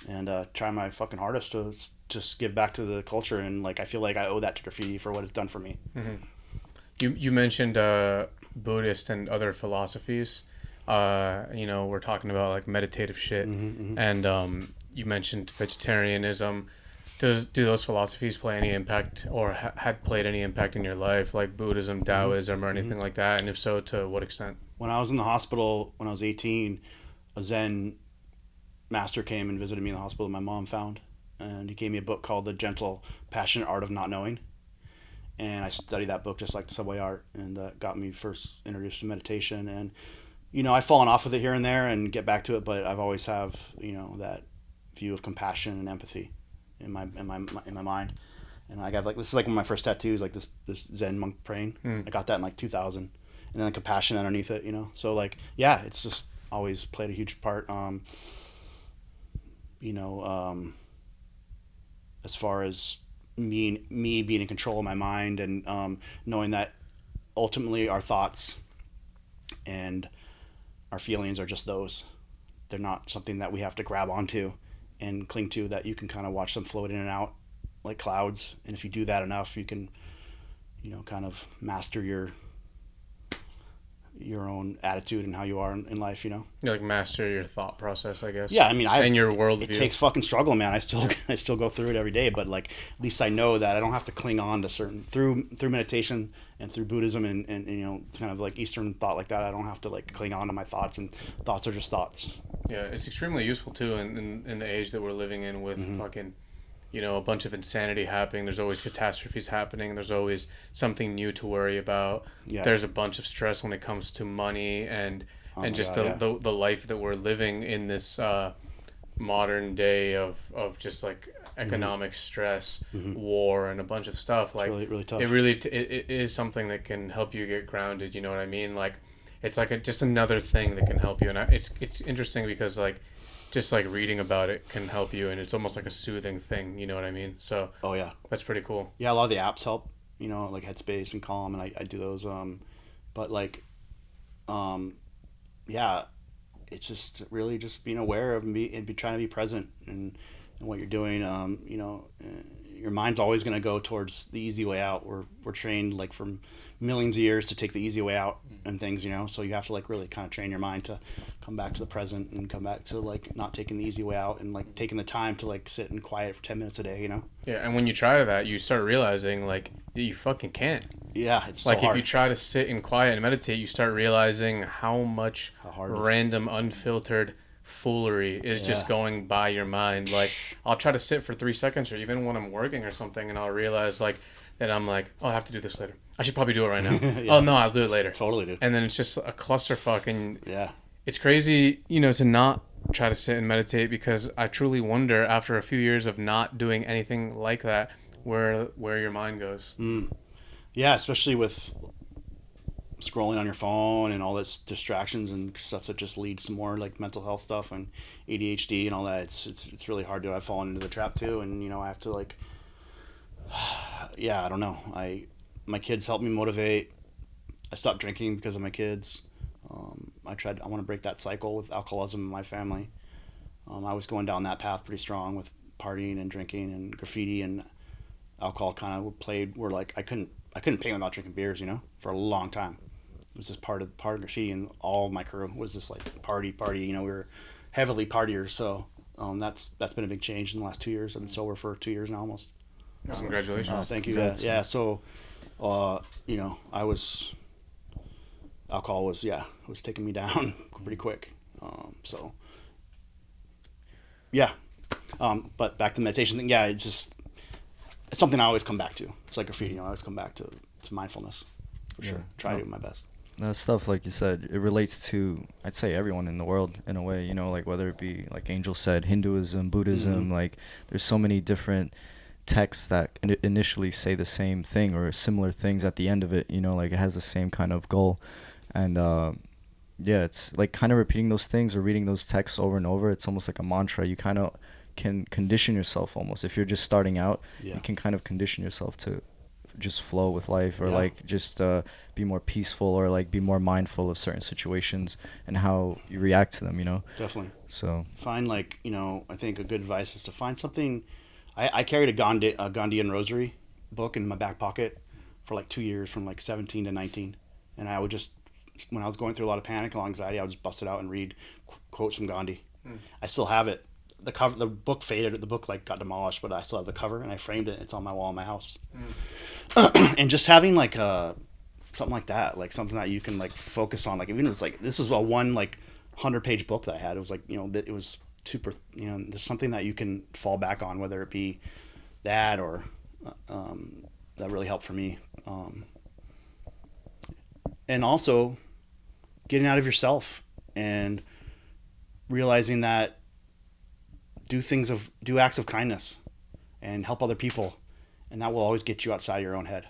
And try my fucking hardest to just give back to the culture, and like I feel like I owe that to graffiti for what it's done for me. Mm-hmm. You mentioned Buddhist and other philosophies. We're talking about like meditative shit, mm-hmm. And you mentioned vegetarianism. Do those philosophies play any impact, or had played any impact in your life, like Buddhism, Taoism, mm-hmm. or anything mm-hmm. like that? And if so, to what extent? When I was in the hospital when I was 18, a Zen master came and visited me in the hospital that my mom found, and he gave me a book called The Gentle Passionate Art of Not Knowing, and I studied that book just like the subway art, and got me first introduced to meditation. And I've fallen off with it here and there and get back to it, but I've always have that view of compassion and empathy in my mind. And I got this is like one of my first tattoos, like this Zen monk praying. I got that in like 2000, and then the compassion underneath it, so like, yeah, it's just always played a huge part. As far as me being in control of my mind, and knowing that ultimately our thoughts and our feelings are just those. They're not something that we have to grab onto and cling to, that you can kind of watch them float in and out like clouds. And if you do that enough, you can, kind of master your own attitude and how you are in life. You like master your thought process, I guess. Yeah, I mean, and your worldview. It takes fucking struggle, man. I still go through it every day, but like at least I know that I don't have to cling on to certain through meditation and through Buddhism and kind of like Eastern thought like that. I don't have to like cling on to my thoughts, and thoughts are just thoughts. Yeah, it's extremely useful too in the age that we're living in with mm-hmm. fucking a bunch of insanity happening. There's always catastrophes happening. There's always something new to worry about. Yeah. There's a bunch of stress when it comes to money and just the life that we're living in this modern day of just like economic mm-hmm. stress, mm-hmm. war, and a bunch of stuff. Like, it's really, really tough. It is something that can help you get grounded. You know what I mean? Like, it's like just another thing that can help you. And it's interesting because like, just like reading about it can help you, and it's almost like a soothing thing, you know what I mean? So yeah, that's pretty cool. Yeah, a lot of the apps help, like Headspace and Calm, and I do those But like, yeah, it's just really just being aware of and be trying to be present and what you're doing. Your mind's always going to go towards the easy way out. We're trained like from millions of years to take the easy way out and things, so you have to like really kind of train your mind to come back to the present and come back to like not taking the easy way out and like taking the time to like sit in quiet for 10 minutes a day. Yeah, and when you try that, you start realizing like you fucking can't. Yeah, it's like so hard. If you try to sit in quiet and meditate, you start realizing how hard it is. random, unfiltered foolery is just going by your mind. Like, I'll try to sit for 3 seconds, or even when I'm working or something, and I'll realize like that I'm like, oh, I have to do this later. I should probably do it right now. Oh no, I'll do it later. Totally, dude. And then it's just a clusterfuck, and Yeah, it's crazy, to not try to sit and meditate, because I truly wonder, after a few years of not doing anything like that, where your mind goes. Yeah, especially with scrolling on your phone and all this distractions and stuff that just leads to more like mental health stuff and ADHD and all that. It's really hard to. I've fallen into the trap too, and I have to like. Yeah, I don't know. My kids help me motivate. I stopped drinking because of my kids. I want to break that cycle with alcoholism in my family. I was going down that path pretty strong with partying and drinking and graffiti, and alcohol kind of played where like I couldn't paint without drinking beers, for a long time. It was just part of graffiti, and all of my crew was just like party. We were heavily partiers, so that's been a big change in the last 2 years. I've been sober for 2 years now almost. Congratulations. Thank you. Yeah. So, alcohol was taking me down pretty quick. But back to the meditation thing. Yeah, it's something I always come back to. It's like graffiti. I always come back to mindfulness for sure. Try to do my best. That stuff, like you said, it relates to, I'd say, everyone in the world in a way, like whether it be, like Angel said, Hinduism, Buddhism, like there's so many different texts that initially say the same thing or similar things at the end of it, like it has the same kind of goal. And it's like kind of repeating those things or reading those texts over and over. It's almost like a mantra. You kind of can condition yourself almost. If you're just starting out, you can kind of condition yourself to just flow with life, or like just be more peaceful, or like be more mindful of certain situations and how you react to them, Definitely. So find like, I think a good advice is to find something. I carried a Gandhian rosary book in my back pocket for like 2 years, from like 17 to 19. And I would just, when I was going through a lot of panic and anxiety, I would just bust it out and read quotes from Gandhi. I still have it. The book faded. The book like got demolished, but I still have the cover, and I framed it. It's on my wall in my house. And just having like something like that, like something that you can like focus on. Like even it's like, this is a 100-page book that I had. It was like, it was super, there's something that you can fall back on, whether it be that or that really helped for me. And also getting out of yourself and realizing that do acts of kindness and help other people, and that will always get you outside your own head.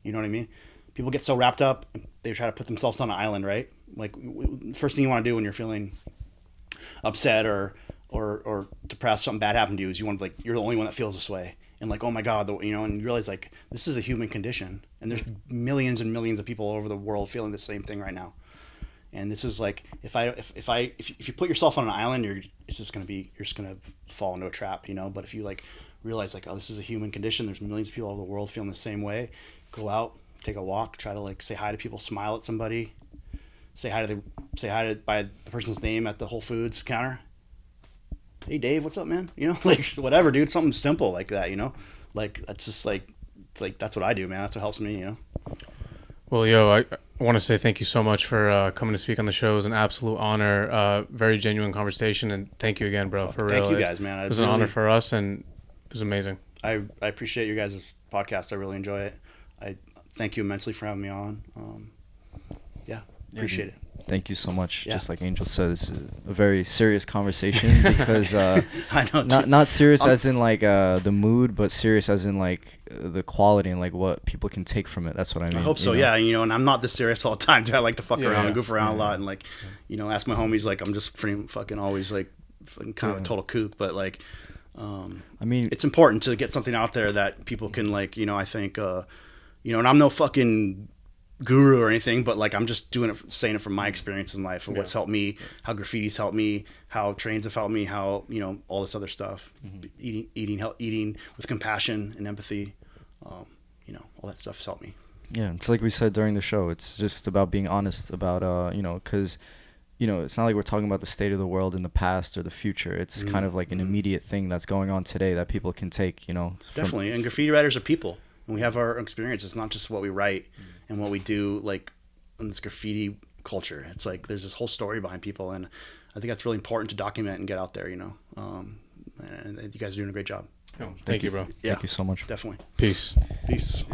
You know what I mean? People get so wrapped up, they try to put themselves on an island, right? Like first thing you want to do when you're feeling upset or depressed, something bad happened to you, is you want to, like, you're the only one that feels this way, and like, oh my god, and you realize like this is a human condition, and there's millions and millions of people all over the world feeling the same thing right now. And this is like, if you put yourself on an island, you're just gonna fall into a trap, But if you like realize like, oh, this is a human condition, there's millions of people all over the world feeling the same way, go out, take a walk, try to like say hi to people, smile at somebody, say hi by the person's name at the Whole Foods counter. Hey Dave, what's up, man? Like whatever, dude, something simple like that, Like that's just like, it's like, that's what I do, man. That's what helps me, Well, yo, I want to say thank you so much for coming to speak on the show. It was an absolute honor. Very genuine conversation, and thank you again, bro. For real. Thank you guys, man. It was an honor for us, and it was amazing. I appreciate your guys' podcast. I really enjoy it. I thank you immensely for having me on. Appreciate it. Thank you so much. Yeah. Just like Angel said, it's a very serious conversation because I know, not serious as in like the mood, but serious as in like the quality and like what people can take from it. That's what I mean. I hope so. Yeah, and I'm not this serious all the time. I like to fuck around and goof around a lot, and like, ask my homies. Like I'm just pretty fucking always like kind of a total kook, but like, I mean, it's important to get something out there that people can like, I think, and I'm no fucking guru or anything, but like I'm just doing it, saying it from my experience in life and what's helped me, how graffiti's helped me, how trains have helped me, how all this other stuff, eating with compassion and empathy, all that stuff's helped me. Yeah, it's like we said during the show. It's just about being honest about because it's not like we're talking about the state of the world in the past or the future. It's kind of like an immediate thing that's going on today that people can take. Definitely, and graffiti writers are people. And we have our experience. It's not just what we write and what we do, like in this graffiti culture. It's like there's this whole story behind people, and I think that's really important to document and get out there. And you guys are doing a great job. Oh, thank you, bro. Yeah, Thank you so much. Definitely. Peace. Peace.